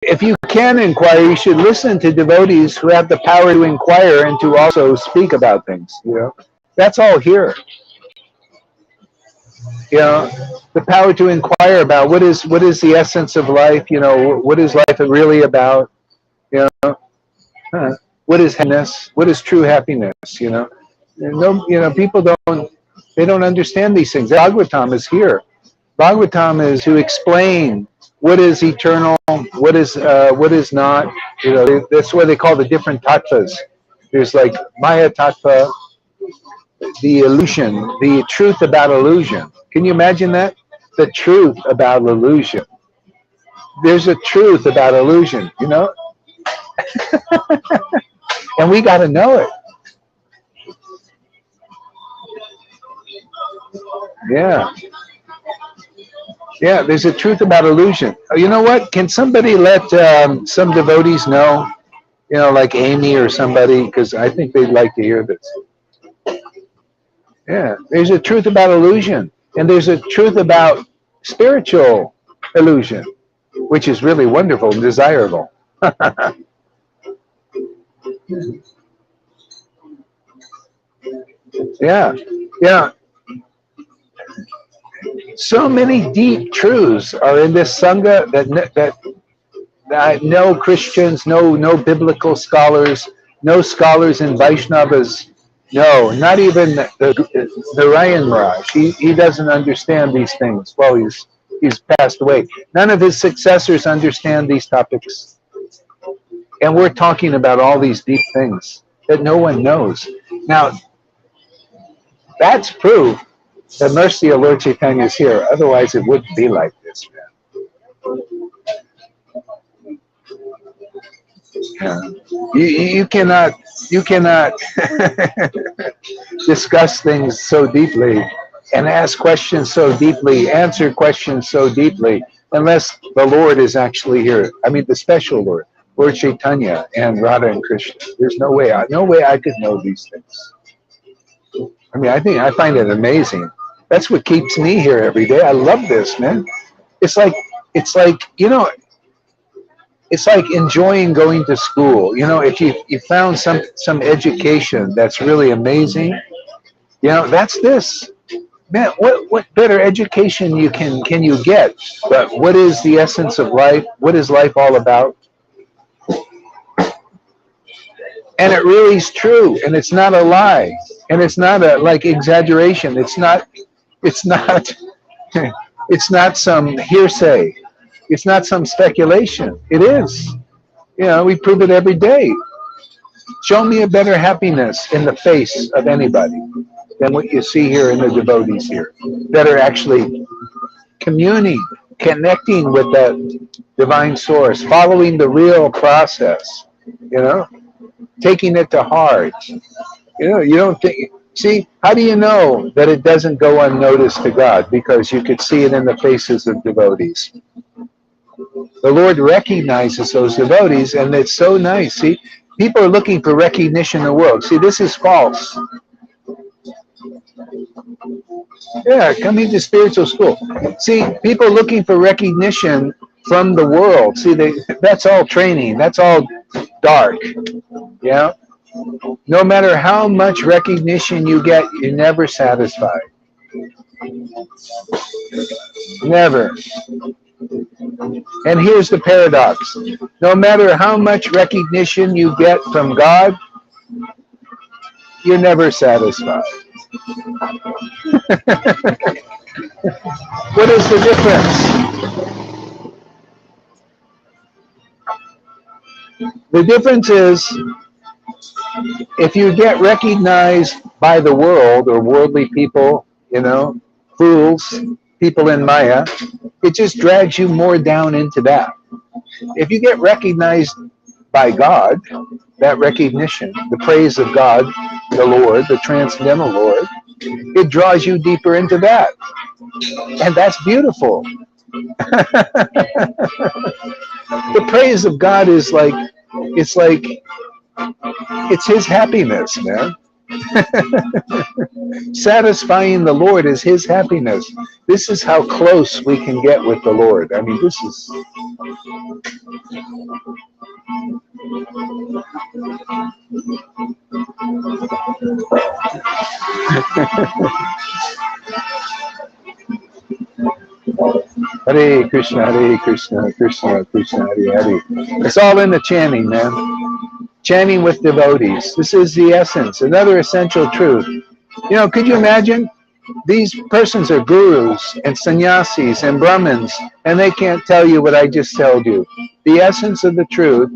if you can inquire, you should listen to devotees who have the power to inquire and to also speak about things. That's all here. The power to inquire about what is the essence of life. What is life really about? What is happiness? What is true happiness? People don't understand these things. Bhagavatam is here. Bhagavatam is to explain what is eternal, what is not. That's what they call the different tattvas. There's like Maya tattva, the illusion, the truth about illusion. Can you imagine that? The truth about illusion. There's a truth about illusion, and we got to know it. Yeah, there's a truth about illusion. You know what? Can somebody let some devotees know, like Amy or somebody, because I think they'd like to hear this. Yeah, there's a truth about illusion, and there's a truth about spiritual illusion, which is really wonderful and desirable. Yeah. So many deep truths are in this Sangha that no Christians, no biblical scholars, no scholars in Vaishnavas, no, not even the Ryan Maharaj. He doesn't understand these things. Well, he's passed away. None of his successors understand these topics. And we're talking about all these deep things that no one knows. Now, that's proof the mercy of Lord Chaitanya is here. Otherwise, it wouldn't be like this, man. You cannot discuss things so deeply and ask questions so deeply, answer questions so deeply, unless the Lord is actually here. I mean, the special Lord Chaitanya and Radha and Krishna. There's no way I could know these things. I mean, I find it amazing. That's what keeps me here every day. I love this, man. It's like it's like enjoying going to school. If you found some education that's really amazing, that's this. Man, what better education can you get? But what is the essence of life? What is life all about? And it really is true, and it's not a lie, and it's not a exaggeration. It's not some hearsay. It's not some speculation. It is. We prove it every day. Show me a better happiness in the face of anybody than what you see here in the devotees here, that are actually communing, connecting with that divine source, following the real process, taking it to heart. You don't think. See, how do you know that it doesn't go unnoticed to God? Because you could see it in the faces of devotees. The Lord recognizes those devotees, and it's so nice. See, people are looking for recognition in the world. See, this is false. Yeah, coming to spiritual school. See, people are looking for recognition from the world. See, that's all training. That's all dark. Yeah. No matter how much recognition you get, you're never satisfied. Never. And here's the paradox. No matter how much recognition you get from God, you're never satisfied. What is the difference? The difference is, if you get recognized by the world or worldly people, fools, people in Maya, it just drags you more down into that. If you get recognized by God, that recognition, the praise of God, the Lord, the transcendental Lord, it draws you deeper into that. And that's beautiful. The praise of God is it's His happiness, man. Satisfying the Lord is His happiness. This is how close we can get with the Lord. I mean, this is Hare Krishna, Krishna Krishna, Hare Hare. It's all in the chanting, man. Chanting with devotees. This is the essence. Another essential truth. You know, could you imagine? These persons are gurus and sannyasis and brahmins, and they can't tell you what I just told you. The essence of the truth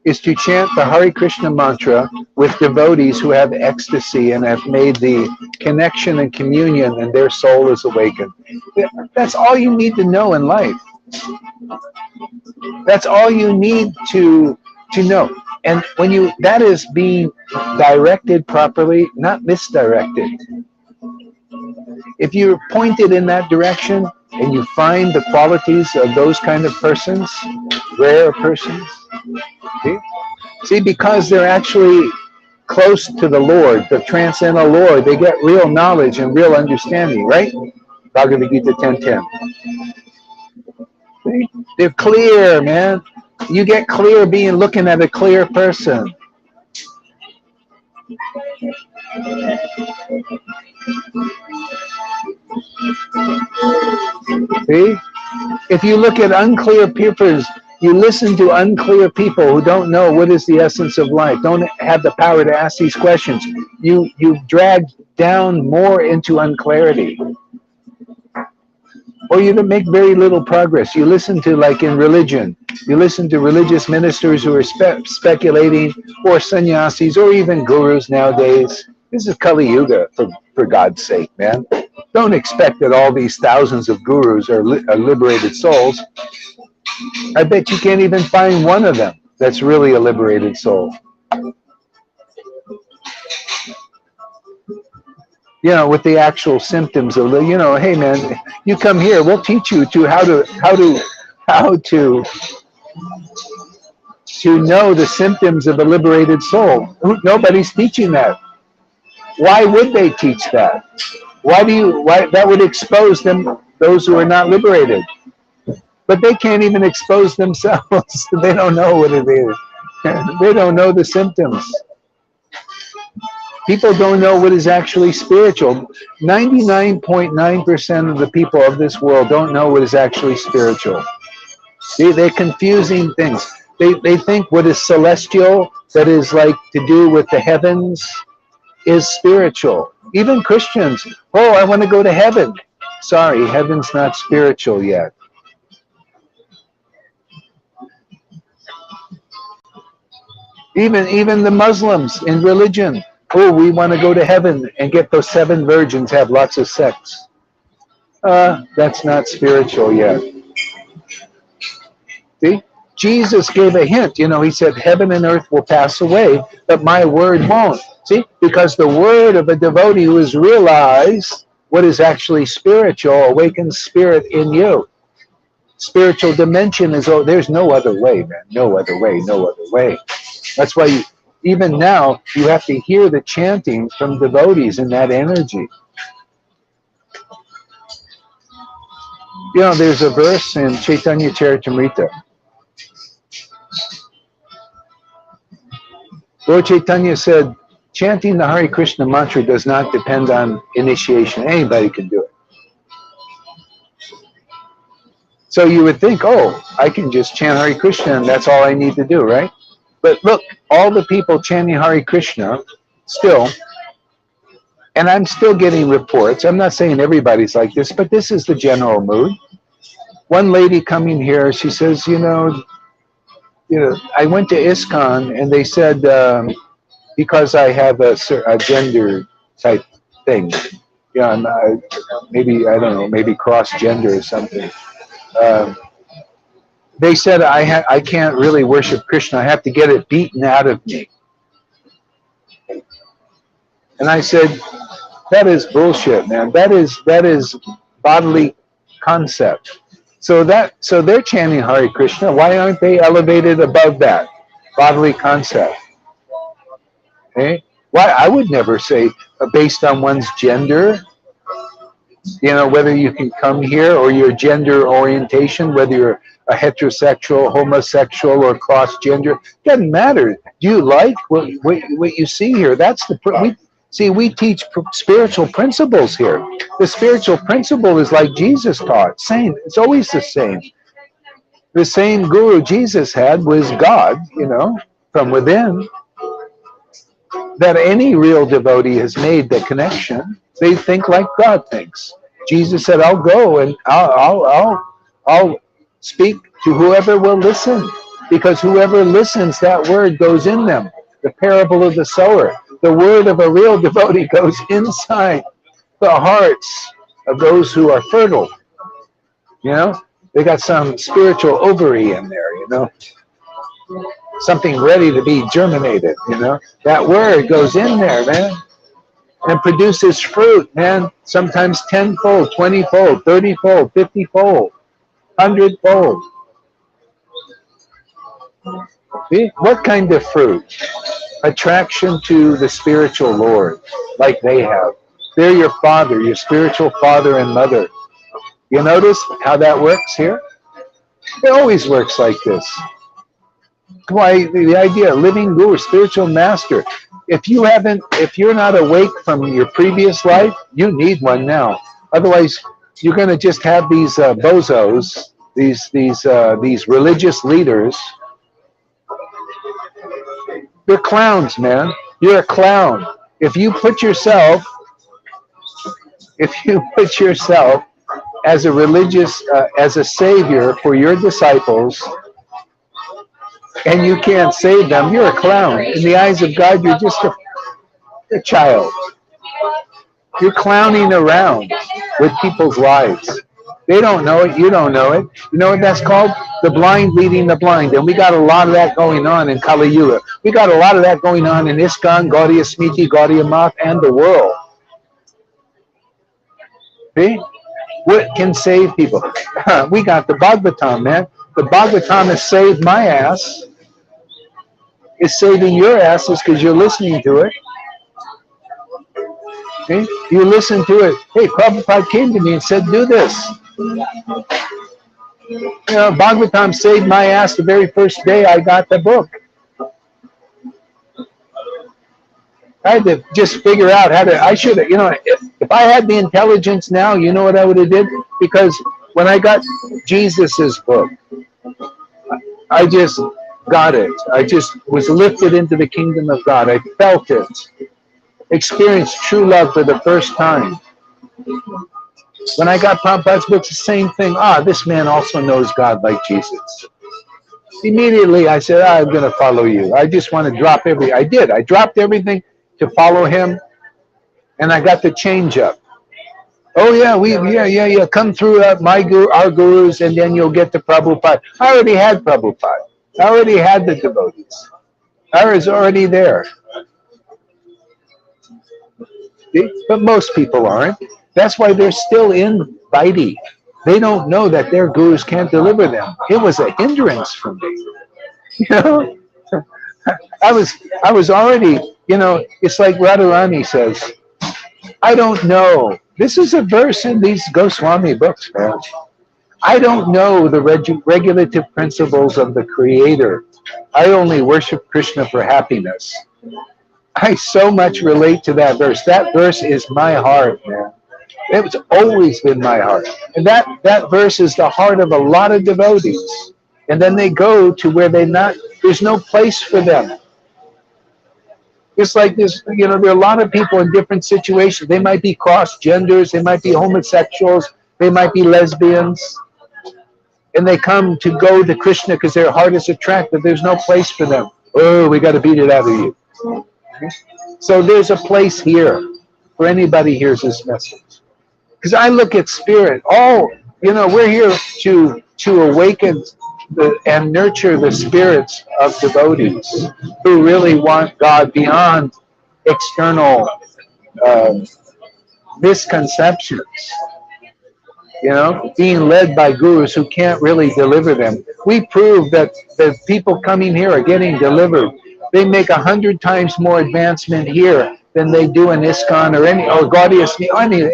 is to chant the Hare Krishna mantra with devotees who have ecstasy and have made the connection and communion, and their soul is awakened. That's all you need to know in life. That's all you need to know. And when you, that is being directed properly, not misdirected. If you're pointed in that direction and you find the qualities of those kind of persons, rare persons, see, because they're actually close to the Lord, the transcendental Lord, they get real knowledge and real understanding, right? Bhagavad Gita 10:10. They're clear, man. You get clear being looking at a clear person. See? If you look at unclear people, you listen to unclear people who don't know what is the essence of life, don't have the power to ask these questions, you drag down more into unclarity. Or you make very little progress. You listen to, like in religion, you listen to religious ministers who are speculating, or sannyasis, or even gurus nowadays. This is Kali Yuga, for God's sake, man. Don't expect that all these thousands of gurus are liberated souls. I bet you can't even find one of them that's really a liberated soul. You know, with the actual symptoms of the, you know, hey man, you come here, we'll teach you to how to know the symptoms of a liberated soul. Nobody's teaching that. Why would they teach that? Why that would expose them, those who are not liberated. But they can't even expose themselves. They don't know what it is. They don't know the symptoms. People don't know what is actually spiritual. 99.9% of the people of this world don't know what is actually spiritual. They're confusing things. They think what is celestial, that is like to do with the heavens, is spiritual. Even Christians, oh, I want to go to heaven. Sorry, heaven's not spiritual yet. Even the Muslims in religion, oh, we want to go to heaven and get those 7 virgins, have lots of sex. That's not spiritual yet. See? Jesus gave a hint. You know, he said, heaven and earth will pass away, but my word won't. See? Because the word of a devotee who has realized what is actually spiritual awakens spirit in you. Spiritual dimension is, oh, there's no other way, man. No other way, no other way. That's why even now, you have to hear the chanting from devotees in that energy. You know, there's a verse in Caitanya Charitamrita. Lord Chaitanya said, chanting the Hare Krishna mantra does not depend on initiation. Anybody can do it. So you would think, oh, I can just chant Hare Krishna and that's all I need to do, right? But look, all the people chanting Hare Krishna still, and I'm still getting reports. I'm not saying everybody's like this, but this is the general mood. One lady coming here, she says, you know, I went to ISKCON and they said, because I have a gender type thing, maybe, I don't know, maybe cross-gender or something. They said I can't really worship Krishna. I have to get it beaten out of me. And I said, that is bullshit, man. That is bodily concept. So they're chanting Hare Krishna. Why aren't they elevated above that bodily concept? Okay? Why? I would never say based on one's gender. You know, whether you can come here or your gender orientation, whether you're a heterosexual, homosexual, or cross-gender. Doesn't matter. Do you like what you see here? That's we teach spiritual principles here. The spiritual principle is like Jesus taught. Same. It's always the same. The same guru Jesus had was God, from within. That any real devotee has made the connection. They think like God thinks. Jesus said, "I'll go and I'll speak to whoever will listen, because whoever listens, that word goes in them." The parable of the sower. The word of a real devotee goes inside the hearts of those who are fertile. They got some spiritual ovary in there. Something ready to be germinated. That word goes in there, man, and produces fruit, man. Sometimes 10-fold, 20-fold, 30-fold, 50-fold, 100-fold. See? What kind of fruit? Attraction to the spiritual Lord, like they have. They're your father, your spiritual father and mother. You notice how that works here? It always works like this. Why the idea, living guru, spiritual master. If you're not awake from your previous life, you need one now. Otherwise, you're going to just have these bozos, these religious leaders. They're clowns, man. You're a clown. If you put yourself as a religious, as a savior for your disciples, and you can't save them, you're a clown. In the eyes of God, you're just a child. You're clowning around with people's lives. They don't know it. You don't know it. You know what that's called? The blind leading the blind. And we got a lot of that going on in Kali Yuga. We got a lot of that going on in ISKCON, Gaudiya Smriti, Gaudiya Math, and the world. See? What can save people? We got the Bhagavatam, man. The Bhagavatam has saved my ass. It's saving your asses because you're listening to it. Okay? You listen to it. Hey, Prabhupada came to me and said, do this. Bhagavatam saved my ass the very first day I got the book. I had to just figure out how to, if I had the intelligence now, you know what I would have did? Because when I got Jesus's book, I just got it. I just was lifted into the kingdom of God. I felt it. Experienced true love for the first time. When I got Prabhupada's books, the same thing. This man also knows God like Jesus. Immediately I said, I'm going to follow you. I just want to drop everything. I did. I dropped everything to follow him, and I got the change up. Oh yeah, come through our gurus, and then you'll get to Prabhupada. I already had Prabhupada. I already had the devotees. I was already there. See? But most people aren't. That's why they're still in Vaidhi. They don't know that their gurus can't deliver them. It was a hindrance for me. I was already, it's like Radharani says, I don't know. This is a verse in these Goswami books, man. I don't know the regulative principles of the Creator. I only worship Krishna for happiness. I so much relate to that verse. That verse is my heart, man. It's always been my heart. And that verse is the heart of a lot of devotees. And then they go to where there's no place for them. It's like this, there are a lot of people in different situations. They might be cross-genders, they might be homosexuals, they might be lesbians. And they come to go to Krishna because their heart is attracted. There's no place for them. Oh, we got to beat it out of you. So there's a place here for anybody who hears this message. Because I look at spirit, we're here to awaken and nurture the spirits of devotees who really want God beyond external misconceptions. Being led by gurus who can't really deliver them. We prove that the people coming here are getting delivered. They make 100 times more advancement here than they do in ISKCON or Gaudiya,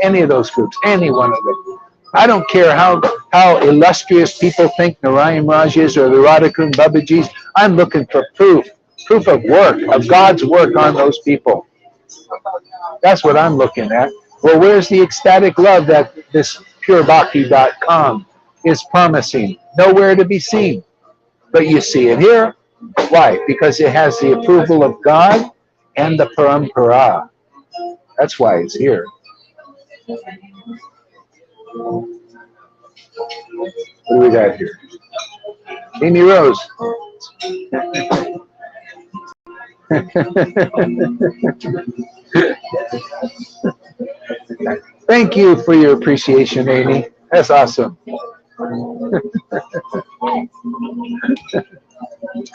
any of those groups, any one of them. I don't care how illustrious people think Narayan Raj is or the Radhakund Babajis. I'm looking for proof of work, of God's work on those people. That's what I'm looking at. Well, where's the ecstatic love that this purebhakti.com is promising? Nowhere to be seen. But you see it here. Why? Because it has the approval of God and the parampara. That's why it's here. What do we got here? Amy Rose. Thank you for your appreciation, Amy. That's awesome.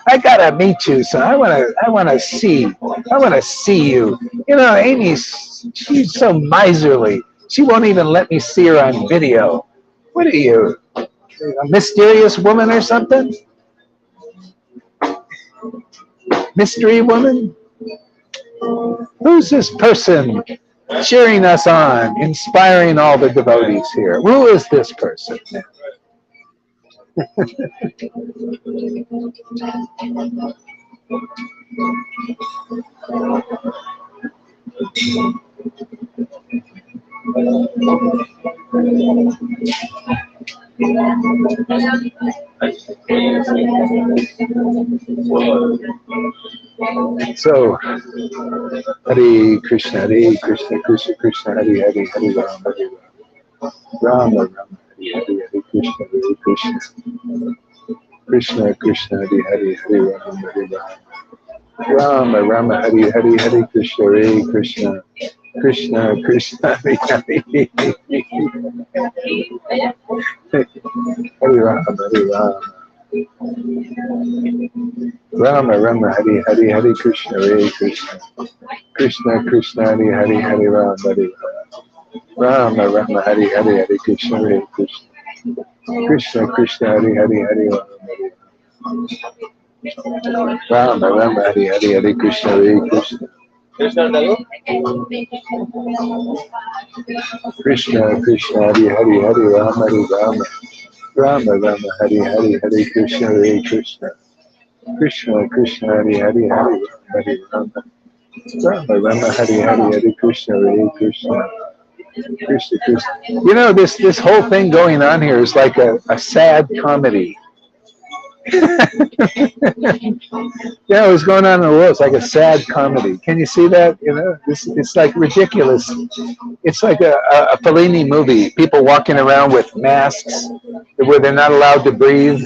I gotta meet you, son. I wanna see you. You know, she's so miserly. She won't even let me see her on video. What are you, a mysterious woman or something? Mystery woman? Who's this person cheering us on, inspiring all the devotees here? Who is this person? So, Hare Krishna, Krishna Krishna, Hare Hare, Hare Rama, Rama Rama, Hare Hare, Krishna, Krishna Krishna, Hare Hare, Rama Rama, Hare Hare, Hare Krishna, Krishna Krishna Krishna, Hare Hare, Hare Rama, Rama Rama, Hare Hare, Hare Krishna, Krishna Krishna, Hare Hare, Hare Rama, Rama Rama, Hare Hare, Hare Krishna, Krishna Krishna, Hare Hare, Hare Rama, Rama Hare Hare, Hare Krishna, Krishna Krishna, Hare Hare, Hare Rama, Rama Rama, Hare Hare, Hare Krishna, Krishna Krishna, Hare Hare, Hare Rama, Rama Rama, Hare Hare, Hare Krishna, Krishna Krishna. You know, this whole thing going on here is like a sad comedy. Yeah, what's going on in the world? It's like a sad comedy. Can you see that? You know, it's like ridiculous. It's like a Fellini movie. People walking around with masks where they're not allowed to breathe,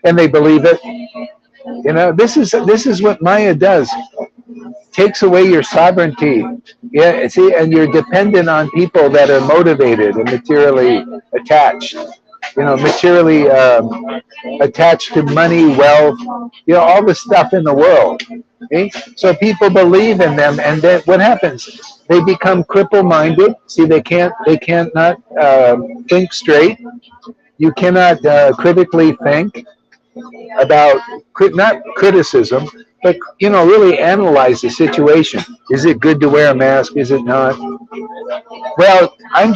and they believe it. You know, this is what Maya does. Takes away your sovereignty. Yeah, see, and you're dependent on people that are motivated and materially attached. You know, materially attached to money, wealth, you know, all the stuff in the world. Okay? So people believe in them, and then what happens? They become cripple-minded. See, they can't not think straight. You cannot critically think about not criticism, but you know, really analyze the situation. Is it good to wear a mask? Is it not? Well, I'm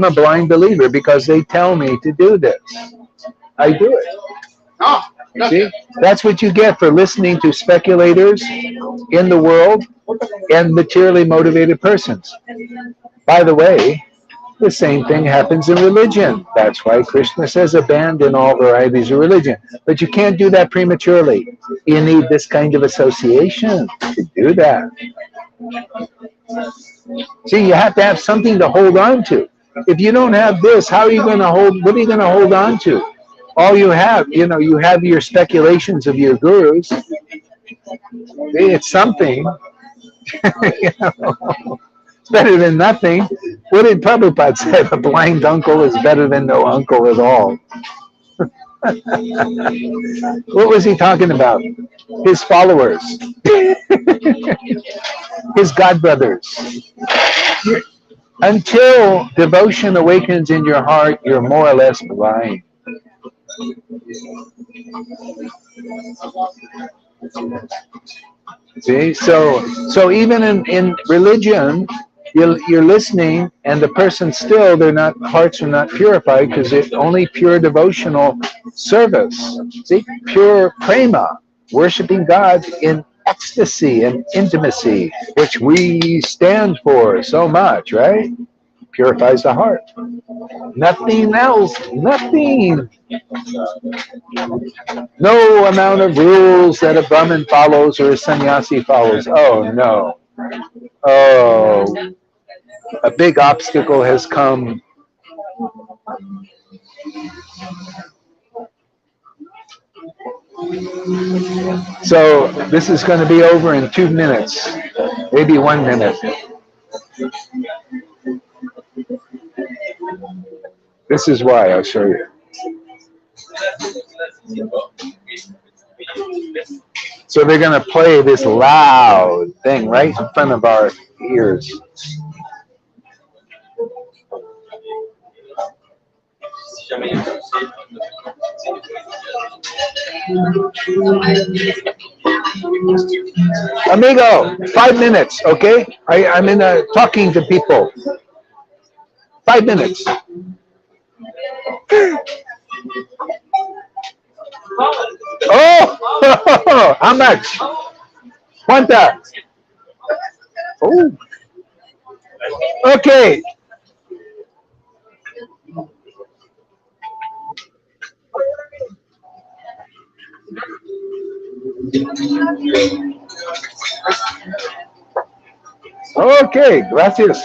a blind believer because they tell me to do this. I do it. Oh, see, that's what you get for listening to speculators in the world and materially motivated persons. By the way, the same thing happens in religion. That's why Krishna says abandon all varieties of religion. But you can't do that prematurely. You need this kind of association to do that. See, you have to have something to hold on to. If you don't have this, how are you going to what are you going to hold on to? All you have, you know, you have your speculations of your gurus. It's something. You know, it's better than nothing. What did Prabhupada say? A blind uncle is better than no uncle at all. What was he talking about? His followers. His godbrothers. Until devotion awakens in your heart, you're more or less blind. See, so even in religion, you're listening, and the person still, their not hearts are not purified because it's only pure devotional service. See, pure prema, worshiping God in ecstasy and intimacy, which we stand for so much, right? Purifies the heart. Nothing else. Nothing. No amount of rules that a Brahmin follows or a sannyasi follows. Oh no. Oh, a big obstacle has come. So this is going to be over in 2 minutes, maybe 1 minute. This is why. I'll show you. So they're going to play this loud thing right in front of our ears. Amigo, 5 minutes, okay? I'm in talking to people. 5 minutes. Oh, how much? ¿Cuánta? Oh, okay. Okay, gracias.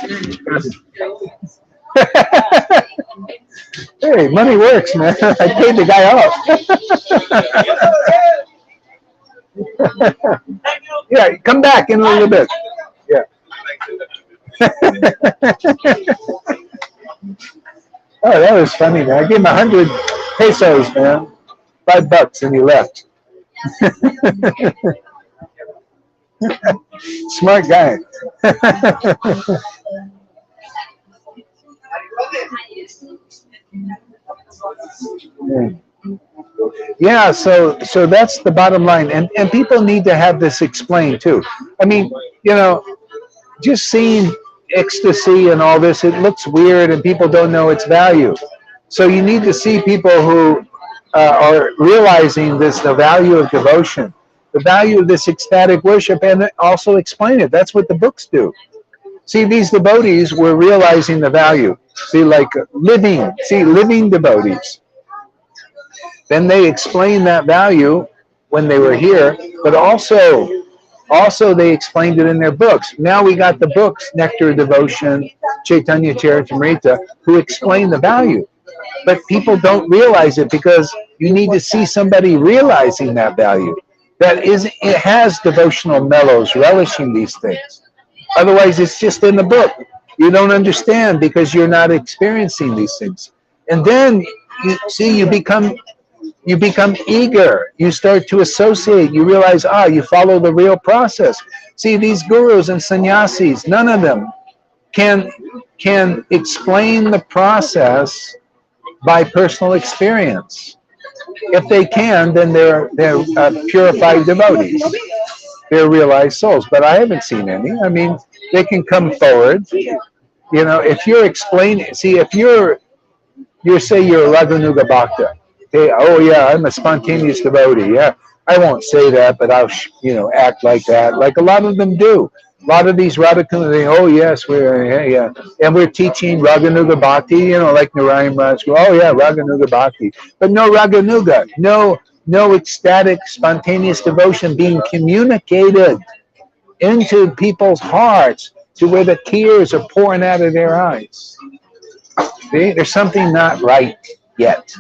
Hey, money works, man. I paid the guy off. Yeah, come back in a little bit. Yeah. Oh, that was funny, man. I gave him 100 pesos, man. $5, and he left. Smart guy. Yeah, so that's the bottom line, and people need to have this explained too. I mean, just seeing ecstasy and all this, it looks weird, and people don't know its value. So you need to see people who are realizing the value of devotion, the value of this ecstatic worship, and also explain it. That's what the books do. See, these devotees were realizing the value. See, like living devotees. Then they explained that value when they were here, but also they explained it in their books. Now we got the books, Nectar of Devotion, Caitanya Charitamrita, who explain the value. But people don't realize it because you need to see somebody realizing that value. It has devotional mellows relishing these things. Otherwise, it's just in the book. You don't understand because you're not experiencing these things. And then you become eager. You start to associate. You realize, you follow the real process. See, these gurus and sannyasis, none of them can explain the process by personal experience. If they can, then they're purified devotees. They're realized souls. But I haven't seen any. I mean, they can come forward. If you're explaining, if you say you're a Raganuga Bhakta. Hey, oh yeah, I'm a spontaneous devotee. Yeah, I won't say that, but I'll act like that, like a lot of them do. A lot of these Radhakunas, oh yes, and we're teaching Raganuga Bhakti, like Narayan Raj. Oh yeah, Raganuga Bhakti, but no Raganuga, no ecstatic, spontaneous devotion being communicated into people's hearts to where the tears are pouring out of their eyes. See, there's something not right yet.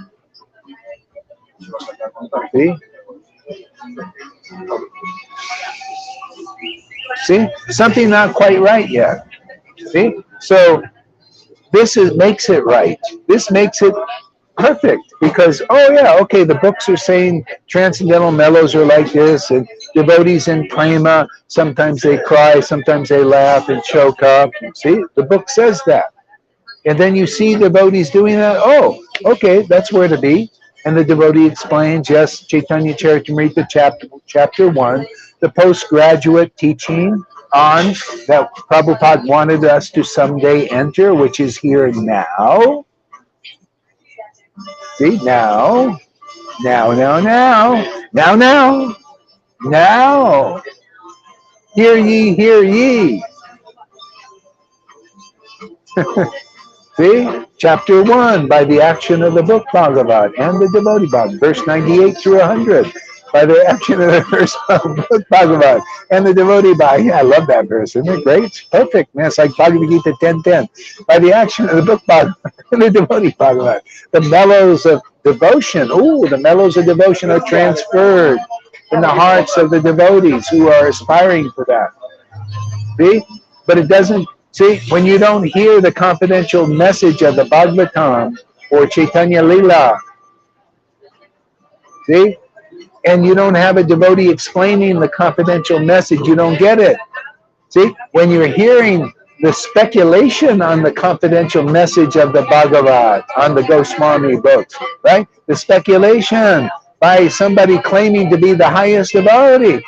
See, something not quite right yet. See, so this makes it right. This makes it perfect because the books are saying transcendental mellows are like this, and devotees in prema, sometimes they cry, sometimes they laugh and choke up. See, the book says that, and then you see devotees doing that. Oh, okay, that's where to be. And the devotee explains, yes, Caitanya Charitamrita chapter 1, the postgraduate teaching on that Prabhupada wanted us to someday enter, which is here now. See, now. Hear ye, hear ye. See, chapter 1, by the action of the book Bhagavad and the devotee Bhagavad, verse 98 through 100. By the action of the verse book Bhagavad and the devotee Bhagavad. Yeah, I love that verse. Isn't it great? It's perfect, man. It's like Bhagavad Gita 10:10. By the action of the book Bhagavad and the devotee Bhagavad. The mellows of devotion. Ooh, the mellows of devotion are transferred in the hearts of the devotees who are aspiring for that. See? But it doesn't. See, when you don't hear the confidential message of the Bhagavatam or Caitanya Lila, see, and you don't have a devotee explaining the confidential message, you don't get it. See, when you're hearing the speculation on the confidential message of the Bhagavad, on the Goswami books, right? The speculation by somebody claiming to be the highest devotee,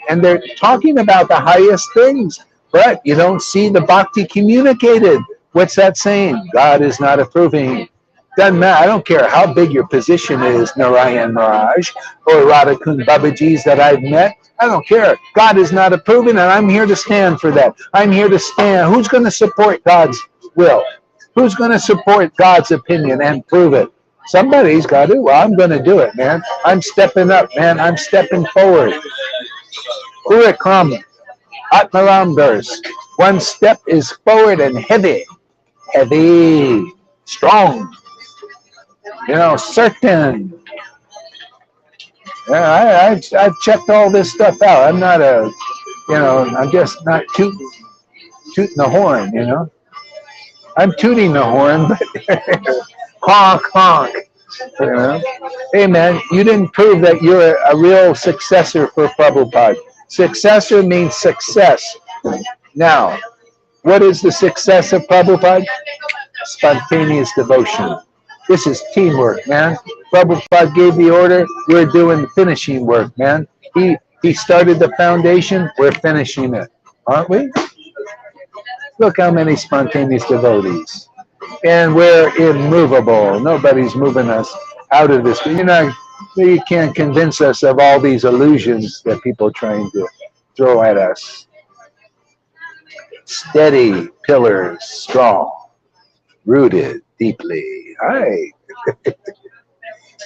and they're talking about the highest things. But you don't see the bhakti communicated. What's that saying? God is not approving. Doesn't matter. I don't care how big your position is, Narayan Maharaj or Radhakund Babaji's that I've met. I don't care. God is not approving, and I'm here to stand for that. I'm here to stand. Who's going to support God's will? Who's going to support God's opinion and prove it? Somebody's got to. Well, I'm going to do it, man. I'm stepping up, man. I'm stepping forward. Kurikram. Atmaramdars. One step is forward and heavy, strong, certain. Yeah, I've checked all this stuff out. I'm not I'm just not tooting the horn, I'm tooting the horn, but honk, honk. Hey, man, you didn't prove that you're a real successor for Prabhupada. Successor means success. Now, what is the success of Prabhupada? Spontaneous devotion. This is teamwork, man. Prabhupada gave the order. We're doing the finishing work, man. He started the foundation. We're finishing it. Aren't we? Look how many spontaneous devotees. And we're immovable. Nobody's moving us out of this. You can't convince us of all these illusions that people are trying to throw at us. Steady pillars, strong, rooted deeply.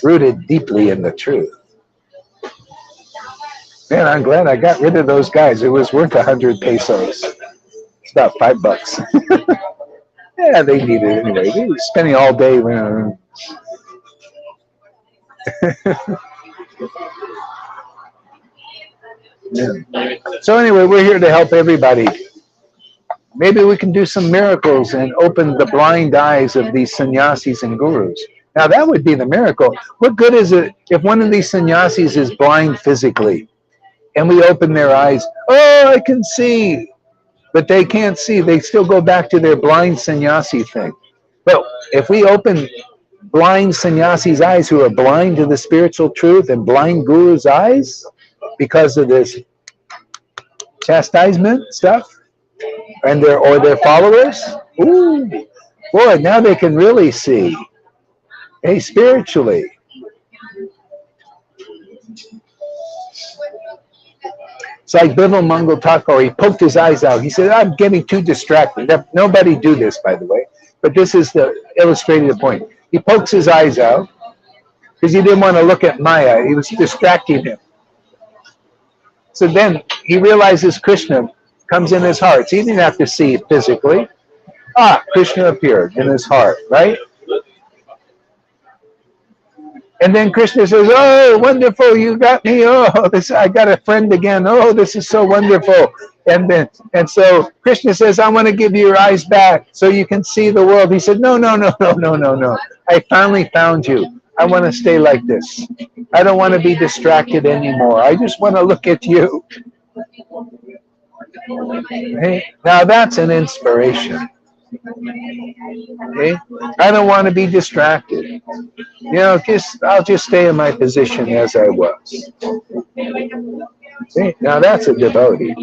Rooted deeply in the truth. Man, I'm glad I got rid of those guys. It was worth 100 pesos. It's about $5. Yeah, they need it anyway. They were spending all day. Yeah. So anyway, we're here to help everybody. Maybe we can do some miracles and open the blind eyes of these sannyasis and gurus. Now that would be the miracle. What good is it if one of these sannyasis is blind physically and we open their eyes? Oh, I can see. But they can't see. They still go back to their blind sannyasi thing. But if we open blind sannyasis' eyes who are blind to the spiritual truth and blind gurus' eyes because of this chastisement stuff and their followers, ooh, boy, now they can really see. Hey, spiritually. It's like Bimal Mangal Thakur. He poked his eyes out. He said, I'm getting too distracted. Nobody do this, by the way. But this is the illustrated point. He pokes his eyes out because he didn't want to look at Maya. He was distracting him. So then he realizes Krishna comes in his heart. So he didn't have to see it physically. Krishna appeared in his heart, right? And then Krishna says, oh, wonderful, you got me. Oh, I got a friend again. Oh, this is so wonderful. And so Krishna says, I want to give you your eyes back so you can see the world. He said, no. I finally found you. I want to stay like this. I don't want to be distracted anymore. I just want to look at you. Okay? Now that's an inspiration. Okay? I don't want to be distracted. I'll just stay in my position as I was. See, now that's a devotee.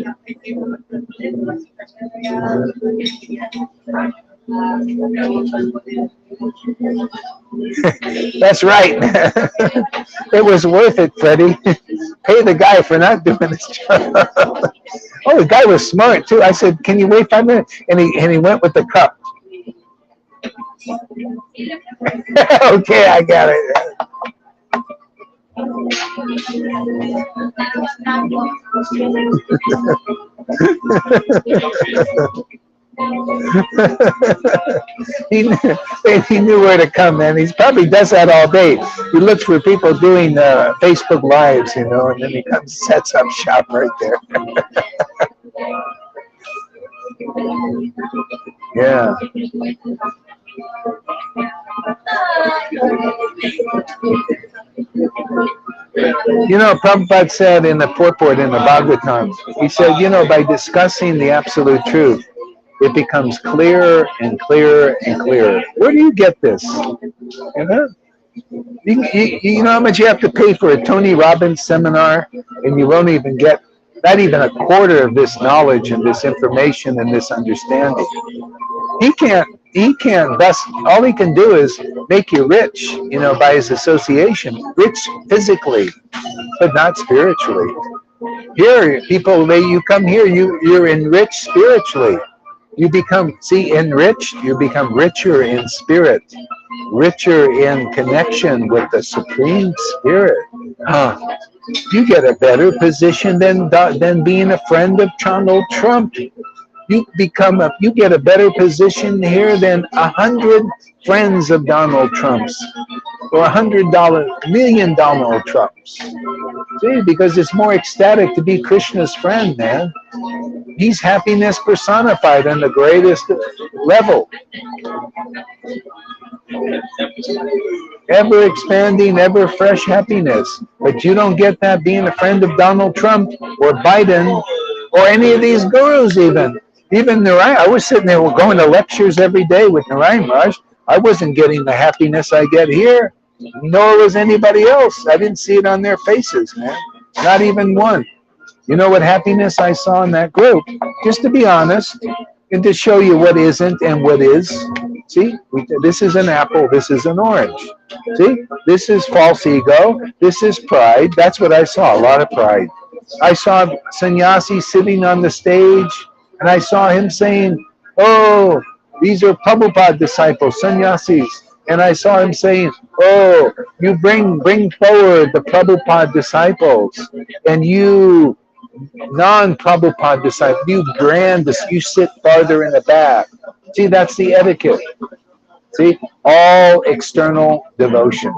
That's right. It was worth it, Freddie. Pay the guy for not doing his job. Oh, the guy was smart too. I said, "Can you wait 5 minutes?" And he went with the cup. Okay, I got it. He knew where to come, man. He probably does that all day. He looks for people doing Facebook Lives, and then he comes, sets up shop right there. Yeah. Prabhupada said in the purport in the Bhagavatam, he said, by discussing the absolute truth, it becomes clearer and clearer and clearer. Where do you get this? You know how much you have to pay for a Tony Robbins seminar, and you won't even get not even a quarter of this knowledge and this information and this understanding. He can't, thus, all he can do is make you rich, by his association. Rich physically, but not spiritually. Here, people, you come here, you're enriched spiritually. You become, enriched, you become richer in spirit, richer in connection with the Supreme Spirit. You get a better position than being a friend of Donald Trump. You get a better position here than 100 friends of Donald Trump's, or $100 million Donald Trumps. See, because it's more ecstatic to be Krishna's friend, man. He's happiness personified on the greatest level. Ever expanding, ever fresh happiness. But you don't get that being a friend of Donald Trump or Biden or any of these gurus even. Even Narayan, I was sitting there going to lectures every day with Narayan Raj. I wasn't getting the happiness I get here, nor was anybody else. I didn't see it on their faces, man. Not even one. You know what happiness I saw in that group? Just to be honest, and to show you what isn't and what is. See, this is an apple, this is an orange. See, this is false ego, this is pride. That's what I saw, a lot of pride. I saw sannyasi sitting on the stage, and I saw him saying, "Oh, these are Prabhupada disciples, sannyasis." And I saw him saying, "Oh, you bring forward the Prabhupada disciples, and you non-Prabhupada disciples, you sit farther in the back." See, that's the etiquette. See, all external devotion.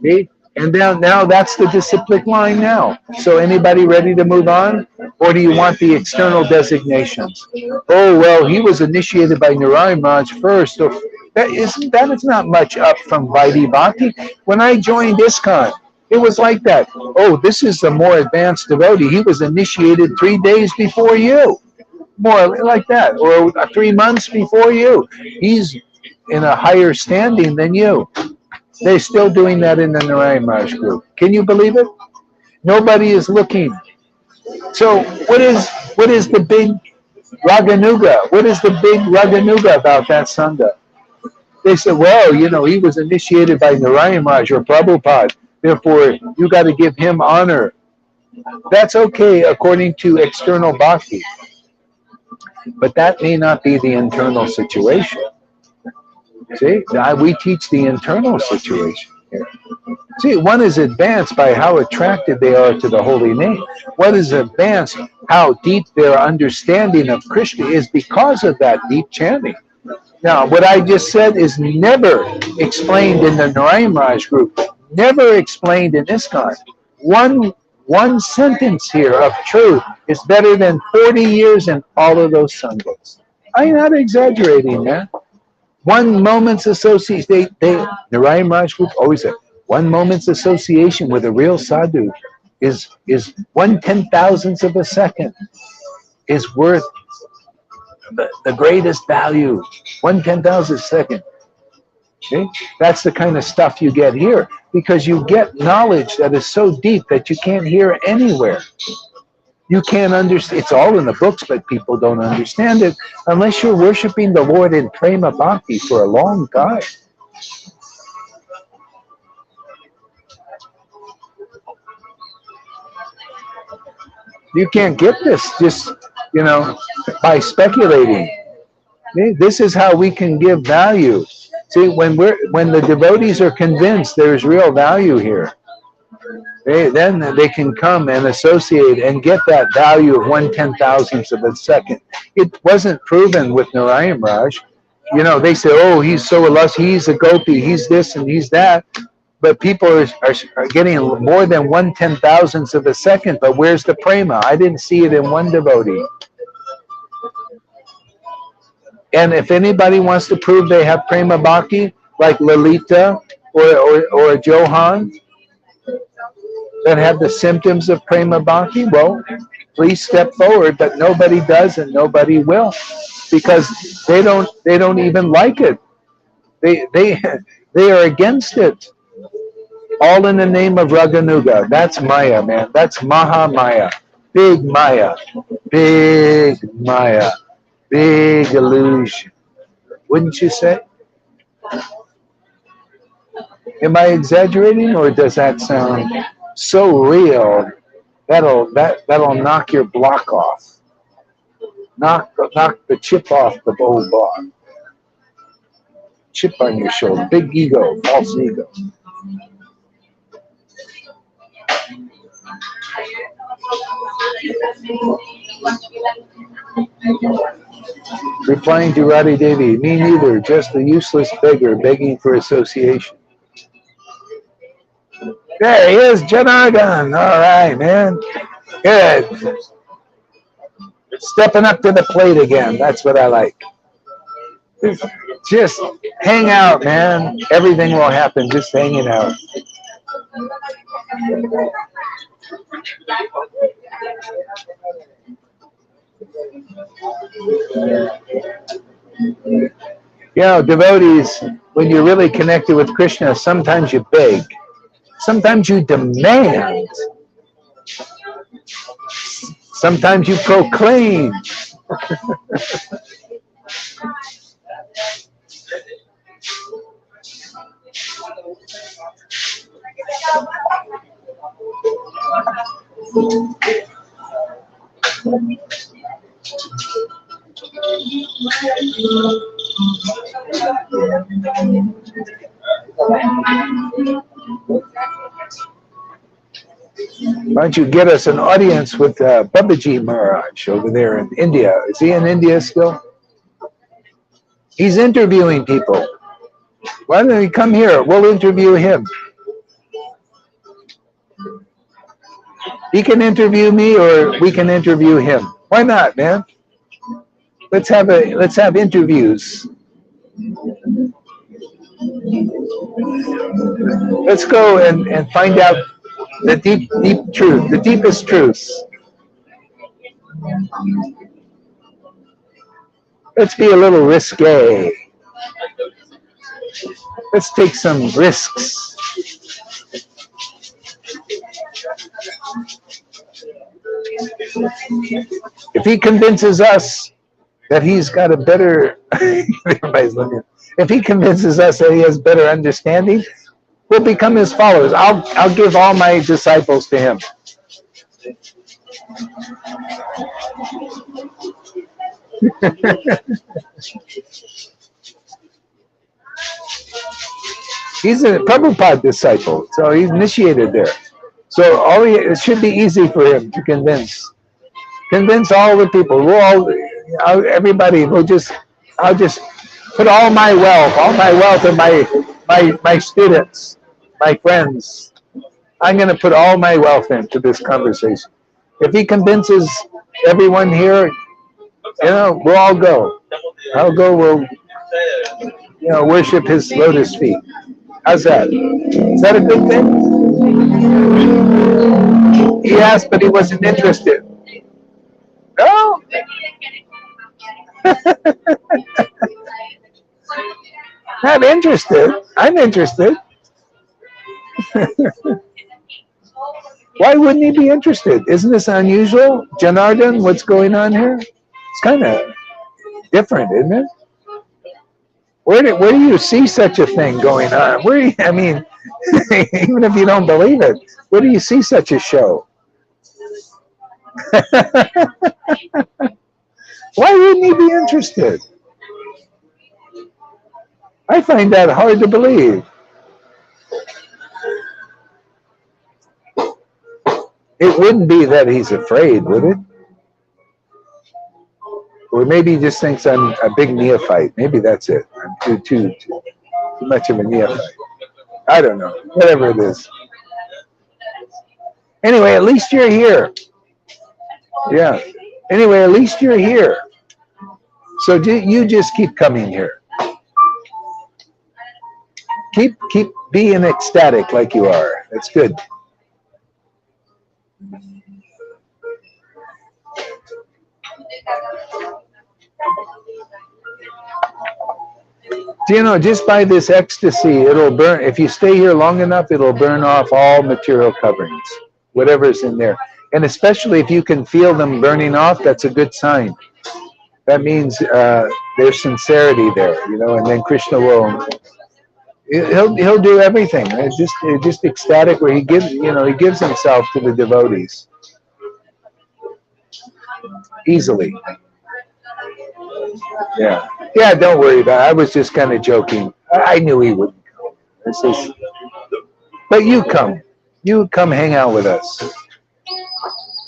See? And now that's the disciplic line now. So anybody ready to move on? Or do you want the external designations? Oh, well, he was initiated by Narayan Raj first. So that is not much up from Vaidhi Bhakti. When I joined ISKCON, it was like that. Oh, this is the more advanced devotee. He was initiated 3 days before you. More like that. Or 3 months before you. He's in a higher standing than you. They're still doing that in the Narayan Raj group. Can you believe it? Nobody is looking. So what is the big Raganuga? What is the big Raganuga about that Sangha? They said, well, he was initiated by Narayan Raj or Prabhupada. Therefore, you got to give him honor. That's okay according to external bhakti. But that may not be the internal situation. See, we teach the internal situation here. See, one is advanced by how attracted they are to the holy name. One is advanced how deep their understanding of Krishna is because of that deep chanting. Now, what I just said is never explained in the Narayan Raj group, never explained in ISKCON. One sentence here of truth is better than 40 years in all of those sanghas. I'm not exaggerating, man. One moment's association, Narayan Raj group always said, 1 moment's association with a real sadhu is 1/10,000th of a second, is worth the greatest value. 1/10,000th of a second. Okay? That's the kind of stuff you get here, because you get knowledge that is so deep that you can't hear anywhere. You can't understand. It's all in the books, but people don't understand it unless you're worshiping the Lord in prema bhakti for a long time. You can't get this just, by speculating. This is how we can give value. See, when the devotees are convinced there's real value here, then they can come and associate and get that value of 1/10,000th of a second. It wasn't proven with Narayan Raj. They say, oh, he's so illustrious, he's a gopi, he's this and he's that. But people are getting more than 1/10,000th of a second. But where's the prema? I didn't see it in one devotee. And if anybody wants to prove they have prema bhakti, like Lalita or Johan, that have the symptoms of prema bhakti, well, please step forward. But nobody does, and nobody will, because they don't even like it. They are against it. All in the name of Raganuga. That's Maya, man. That's Maha Maya. Big Maya. Big Maya. Big illusion. Wouldn't you say? Am I exaggerating, or does that sound so real that'll knock your block off? Knock the chip off the old block. Chip on your shoulder. Big ego, false ego. Replying to Radhi Devi, me neither, just a useless beggar begging for association. There he is, Janardhan. All right, man. Good. Stepping up to the plate again. That's what I like. Just hang out, man. Everything will happen just hanging out. Devotees, when you're really connected with Krishna, sometimes you beg. Sometimes you demand. Sometimes you proclaim. Why don't you get us an audience with Babaji Maharaj over there in India? Is he in India still? He's interviewing people. Why don't he come here? We'll interview him. He can interview me, or we can interview him. Why not, man? Let's have interviews. Let's go and find out the deep truth, the deepest truths. Let's be a little risque. Let's take some risks. If he convinces us that he's got a better, everybody's looking. If he convinces us that he has better understanding, we'll become his followers. I'll give all my disciples to him. He's a Prabhupada disciple, so he's initiated there. So it should be easy for him to convince all the people. Everybody. I'll just put all my wealth of my students, my friends. I'm going to put all my wealth into this conversation. If he convinces everyone here, we'll all go. I'll go. We'll, worship his lotus feet. How's that? Is that a good thing? He asked, but he wasn't interested. No. Not interested. I'm interested. Why wouldn't he be interested? Isn't this unusual? Janardhan, what's going on here? It's kind of different, isn't it? Where do you see such a thing going on? I mean, even if you don't believe it, where do you see such a show? Why wouldn't he be interested? I find that hard to believe. It wouldn't be that he's afraid, would it? Or maybe he just thinks I'm a big neophyte. Maybe that's it. I'm too much of a neophyte. I don't know. Whatever it is. Anyway, at least you're here. Yeah. Anyway, at least you're here. So you just keep coming here. Keep being ecstatic like you are. That's good. Do you know, just by this ecstasy, it'll burn. If you stay here long enough, it'll burn off all material coverings, whatever's in there. And especially if you can feel them burning off, that's a good sign. That means there's sincerity there, you know. And then Krishna will, he'll do everything. It's just ecstatic, where he gives himself to the devotees easily. Yeah. Yeah, don't worry about it. I was just kind of joking. I knew he wouldn't come. But you come. You come hang out with us.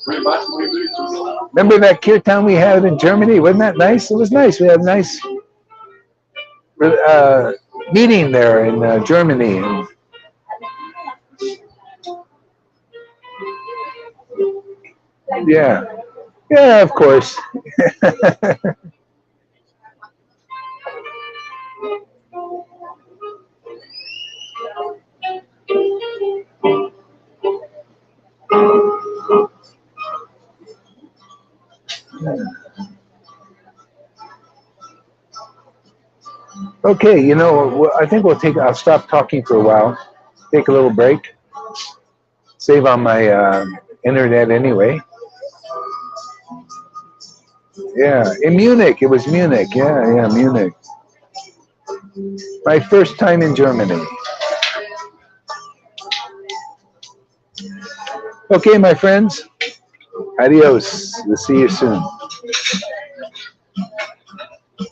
Remember that kirtan we had in Germany? Wasn't that nice? It was nice. We had a nice meeting there in Germany. Yeah. Yeah, of course. Okay, you know, I think I'll stop talking for a while, take a little break, save on my internet anyway. Yeah, in Munich, it was Munich, yeah, Munich. My first time in Germany. Okay, my friends, adios, we'll see you soon.